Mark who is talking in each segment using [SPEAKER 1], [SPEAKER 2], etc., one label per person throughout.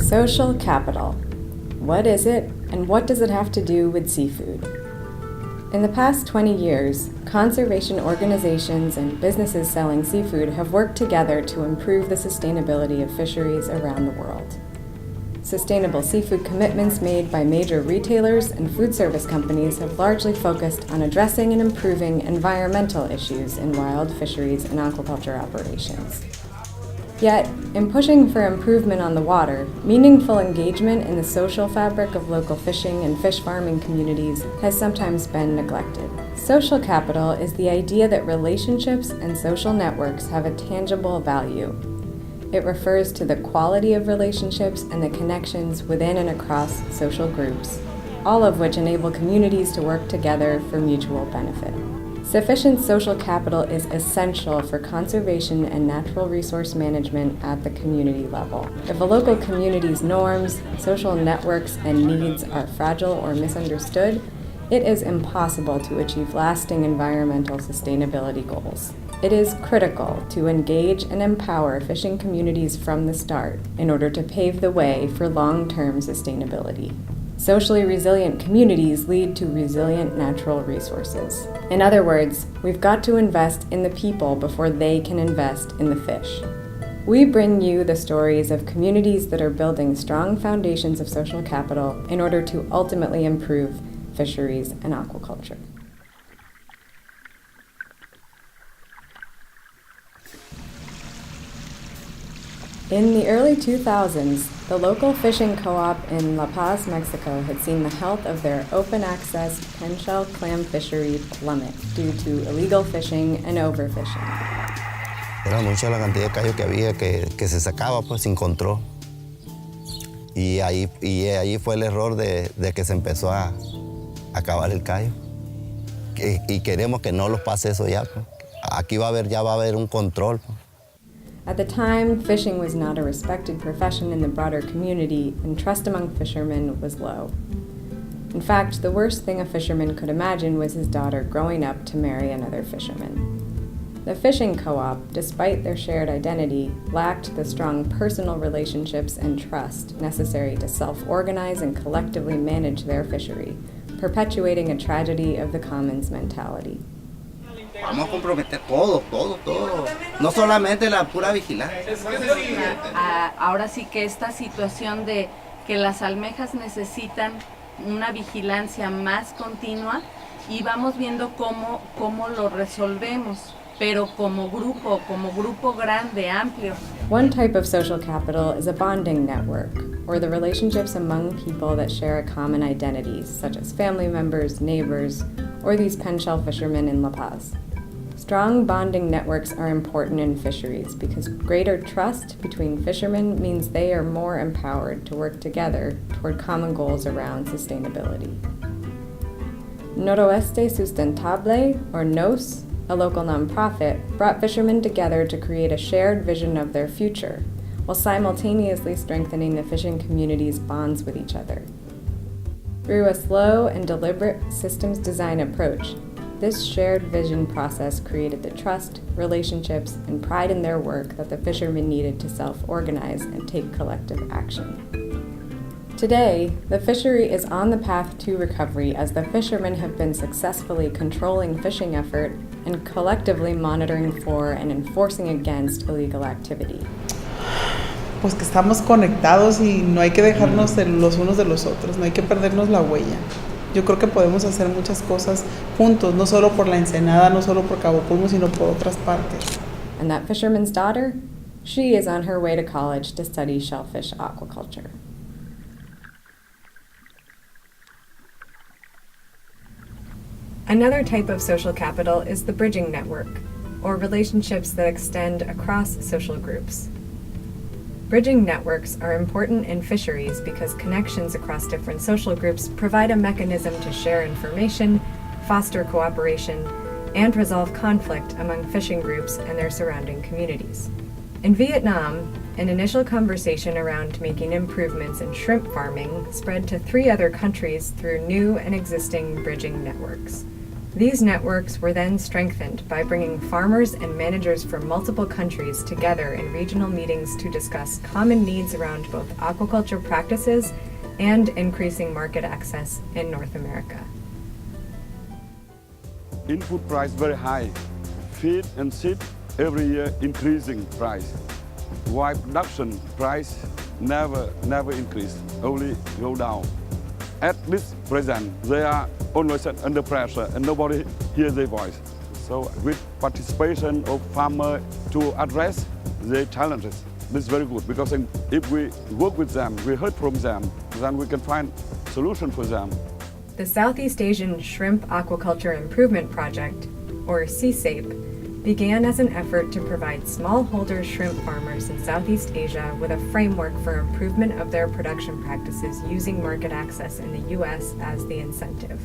[SPEAKER 1] Social capital. What is it, and what does it have to do with seafood? In the past 20 years, conservation organizations and businesses selling seafood have worked together to improve the sustainability of fisheries around the world. Sustainable seafood commitments made by major retailers and food service companies have largely focused on addressing and improving environmental issues in wild fisheries and aquaculture operations. Yet, in pushing for improvement on the water, meaningful engagement in the social fabric of local fishing and fish farming communities has sometimes been neglected. Social capital is the idea that relationships and social networks have a tangible value. It refers to the quality of relationships and the connections within and across social groups, all of which enable communities to work together for mutual benefit. Sufficient social capital is essential for conservation and natural resource management at the community level. If a local community's norms, social networks, and needs are fragile or misunderstood, it is impossible to achieve lasting environmental sustainability goals. It is critical to engage and empower fishing communities from the start in order to pave the way for long-term sustainability. Socially resilient communities lead to resilient natural resources. In other words, we've got to invest in the people before they can invest in the fish. We bring you the stories of communities that are building strong foundations of social capital in order to ultimately improve fisheries and aquaculture. In the early 2000s, the local fishing co-op in La Paz, Mexico had seen the health of their open-access pen-shell clam fishery plummet due to illegal fishing and overfishing.
[SPEAKER 2] Era mucha la cantidad de callo que había que se sacaba pues sin control. Y ahí fue el error de que se empezó a acabar el callo. Y queremos que no los pase eso ya. Pues. Aquí ya va a haber un control. Pues.
[SPEAKER 1] At the time, fishing was not a respected profession in the broader community, and trust among fishermen was low. In fact, the worst thing a fisherman could imagine was his daughter growing up to marry another fisherman. The fishing co-op, despite their shared identity, lacked the strong personal relationships and trust necessary to self-organize and collectively manage their fishery, perpetuating a tragedy of the commons mentality.
[SPEAKER 2] Vamos a comprometer todo. No solamente la pura vigilancia.
[SPEAKER 3] Ahora sí que esta situación de que las almejas necesitan una vigilancia más continua y vamos viendo cómo lo resolvemos, pero como grupo grande, amplio.
[SPEAKER 1] One type of social capital is a bonding network, or the relationships among people that share a common identity, such as family members, neighbors, or these pen-shell fishermen in La Paz. Strong bonding networks are important in fisheries because greater trust between fishermen means they are more empowered to work together toward common goals around sustainability. Noroeste Sustentable, or NOS, a local nonprofit, brought fishermen together to create a shared vision of their future, while simultaneously strengthening the fishing community's bonds with each other. Through a slow and deliberate systems design approach, this shared vision process created the trust, relationships, and pride in their work that the fishermen needed to self-organize and take collective action. Today, the fishery is on the path to recovery as the fishermen have been successfully controlling fishing effort and collectively monitoring for and enforcing against illegal activity.
[SPEAKER 4] Pues que estamos conectados y no hay que dejarnos los unos de los otros, no hay que perdernos la huella. Yo creo que podemos hacer muchas cosas juntos, no solo por la Ensenada, no solo por Cabo Pulmo, sino por otras partes.
[SPEAKER 1] And that fisherman's daughter? She is on her way to college to study shellfish aquaculture. Another type of social capital is the bridging network, or relationships that extend across social groups. Bridging networks are important in fisheries because connections across different social groups provide a mechanism to share information, foster cooperation, and resolve conflict among fishing groups and their surrounding communities. In Vietnam, an initial conversation around making improvements in shrimp farming spread to 3 other countries through new and existing bridging networks. These networks were then strengthened by bringing farmers and managers from multiple countries together in regional meetings to discuss common needs around both aquaculture practices and increasing market access in North America.
[SPEAKER 5] Input price very high. Feed and seed every year increasing price. While production price never increase, only go down. At this present, they are always under pressure and nobody hears their voice. So with participation of farmer to address their challenges, this is very good because if we work with them, we heard from them, then we can find solution for them.
[SPEAKER 1] The Southeast Asian Shrimp Aquaculture Improvement Project, or CSAPE, began as an effort to provide smallholder shrimp farmers in Southeast Asia with a framework for improvement of their production practices using market access in the U.S. as the incentive.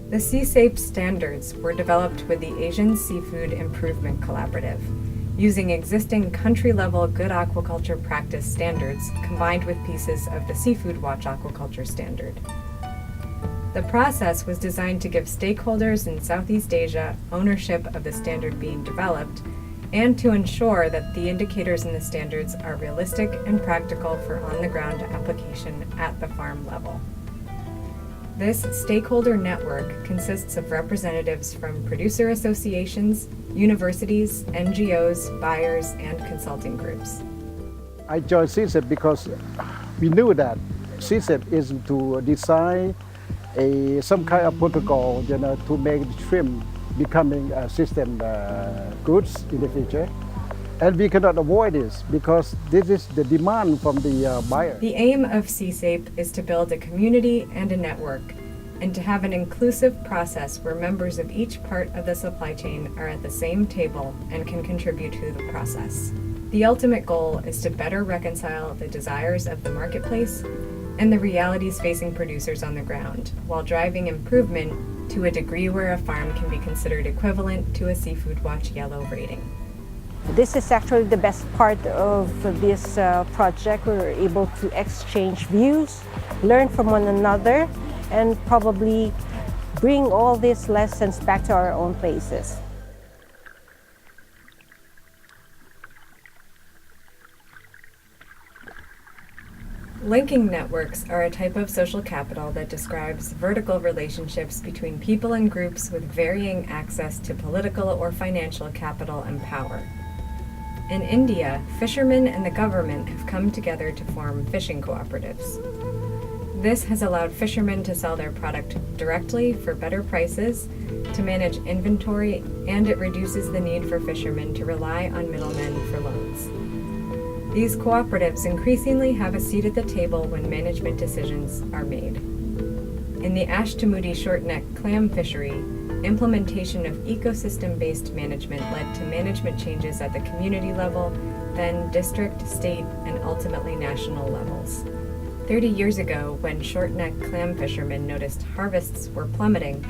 [SPEAKER 1] The CSAPE standards were developed with the Asian Seafood Improvement Collaborative, using existing country-level good aquaculture practice standards combined with pieces of the Seafood Watch Aquaculture Standard. The process was designed to give stakeholders in Southeast Asia ownership of the standard being developed and to ensure that the indicators in the standards are realistic and practical for on-the-ground application at the farm level. This stakeholder network consists of representatives from producer associations, universities, NGOs, buyers, and consulting groups.
[SPEAKER 6] I joined CSAPE because we knew that CSAPE is to design some kind of protocol, to make shrimp becoming system goods in the future. And we cannot avoid this because this is the demand from the buyer.
[SPEAKER 1] The aim of CSAPE is to build a community and a network, and to have an inclusive process where members of each part of the supply chain are at the same table and can contribute to the process. The ultimate goal is to better reconcile the desires of the marketplace and the realities facing producers on the ground, while driving improvement to a degree where a farm can be considered equivalent to a Seafood Watch Yellow rating.
[SPEAKER 7] This is actually the best part of this project. We're able to exchange views, learn from one another, and probably bring all these lessons back to our own places.
[SPEAKER 1] Linking networks are a type of social capital that describes vertical relationships between people and groups with varying access to political or financial capital and power. In India, fishermen and the government have come together to form fishing cooperatives. This has allowed fishermen to sell their product directly for better prices, to manage inventory, and it reduces the need for fishermen to rely on middlemen for loans. These cooperatives increasingly have a seat at the table when management decisions are made. In the Ashtamudi shortneck clam fishery, implementation of ecosystem-based management led to management changes at the community level, then district, state, and ultimately national levels. 30 years ago, when shortneck clam fishermen noticed harvests were plummeting,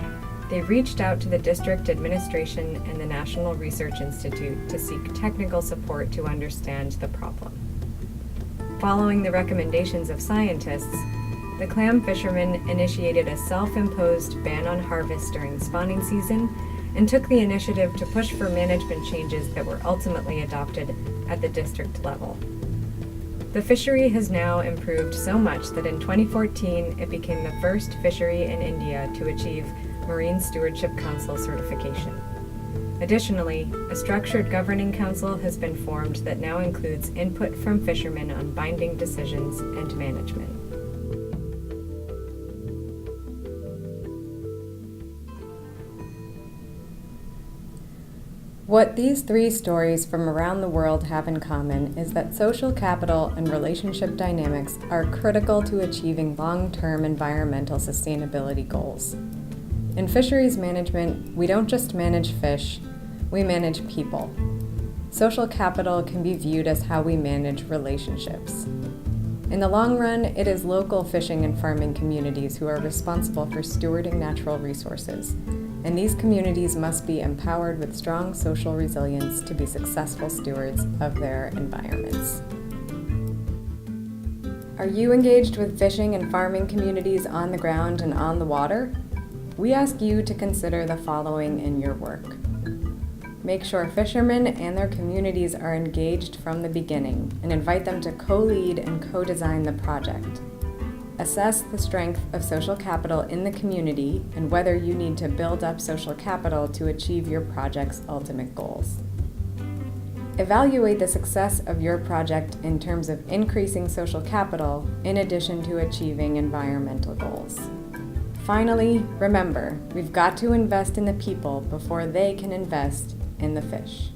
[SPEAKER 1] they reached out to the district administration and the National Research Institute to seek technical support to understand the problem. Following the recommendations of scientists, the clam fishermen initiated a self-imposed ban on harvest during spawning season and took the initiative to push for management changes that were ultimately adopted at the district level. The fishery has now improved so much that in 2014 it became the first fishery in India to achieve Marine Stewardship Council certification. Additionally, a structured governing council has been formed that now includes input from fishermen on binding decisions and management. What these three stories from around the world have in common is that social capital and relationship dynamics are critical to achieving long-term environmental sustainability goals. In fisheries management, we don't just manage fish, we manage people. Social capital can be viewed as how we manage relationships. In the long run, it is local fishing and farming communities who are responsible for stewarding natural resources, and these communities must be empowered with strong social resilience to be successful stewards of their environments. Are you engaged with fishing and farming communities on the ground and on the water? we ask you to consider the following in your work. Make sure fishermen and their communities are engaged from the beginning and invite them to co-lead and co-design the project. Assess the strength of social capital in the community and whether you need to build up social capital to achieve your project's ultimate goals. Evaluate the success of your project in terms of increasing social capital in addition to achieving environmental goals. Finally, remember, we've got to invest in the people before they can invest in the fish.